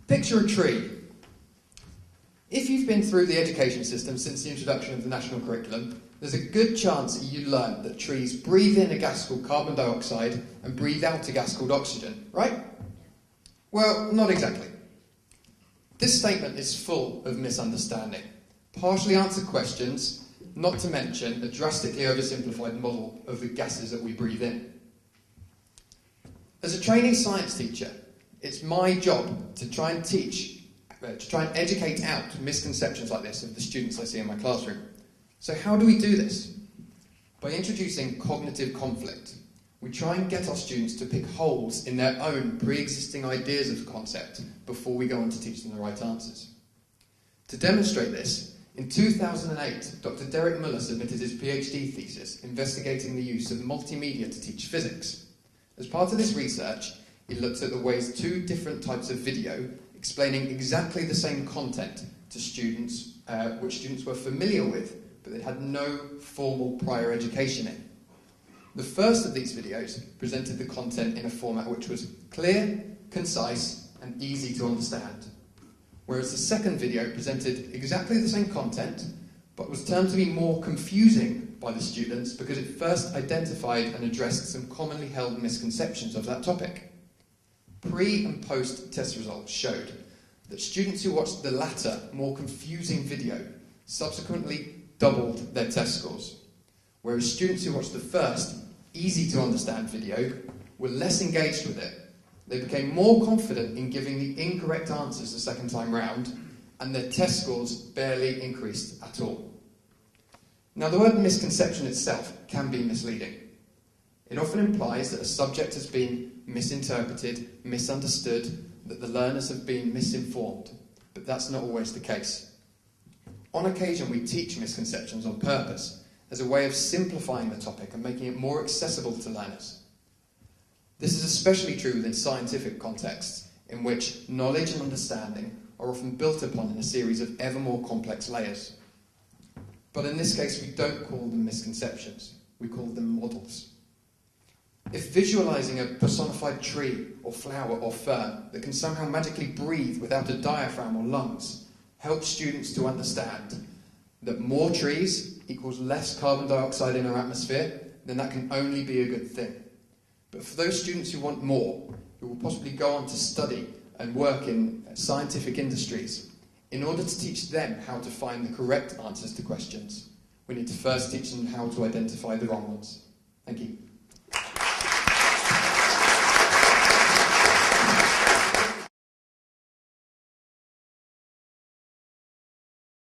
Picture a tree. If you've been through the education system since the introduction of the national curriculum, there's a good chance that you learned that trees breathe in a gas called carbon dioxide and breathe out a gas called oxygen, right? Well, not exactly. This statement is full of misunderstanding, partially answered questions, not to mention a drastically oversimplified model of the gases that we breathe in. As a trainee science teacher, it's my job to try and educate out misconceptions like this of the students I see in my classroom. So how do we do this? By introducing cognitive conflict. We try and get our students to pick holes in their own pre-existing ideas of the concept before we go on to teach them the right answers. To demonstrate this, in 2008, Dr. Derek Muller submitted his PhD thesis investigating the use of multimedia to teach physics. As part of this research, he looked at the ways two different types of video explaining exactly the same content to students, which students were familiar with, but they had no formal prior education in. The first of these videos presented the content in a format which was clear, concise, and easy to understand, whereas the second video presented exactly the same content, but was termed to be more confusing by the students because it first identified and addressed some commonly held misconceptions of that topic. Pre- and post-test results showed that students who watched the latter, more confusing video subsequently doubled their test scores, whereas students who watched the first, easy-to-understand video were less engaged with it. They became more confident in giving the incorrect answers the second time round, and their test scores barely increased at all. Now, the word misconception itself can be misleading. It often implies that a subject has been misinterpreted, misunderstood, that the learners have been misinformed, but that's not always the case. On occasion, we teach misconceptions on purpose as a way of simplifying the topic and making it more accessible to learners. This is especially true within scientific contexts, in which knowledge and understanding are often built upon in a series of ever more complex layers. But in this case, we don't call them misconceptions, we call them models. If visualising a personified tree or flower or fern that can somehow magically breathe without a diaphragm or lungs helps students to understand that more trees equals less carbon dioxide in our atmosphere, then that can only be a good thing. But for those students who want more, who will possibly go on to study and work in scientific industries, in order to teach them how to find the correct answers to questions, we need to first teach them how to identify the wrong ones. Thank you.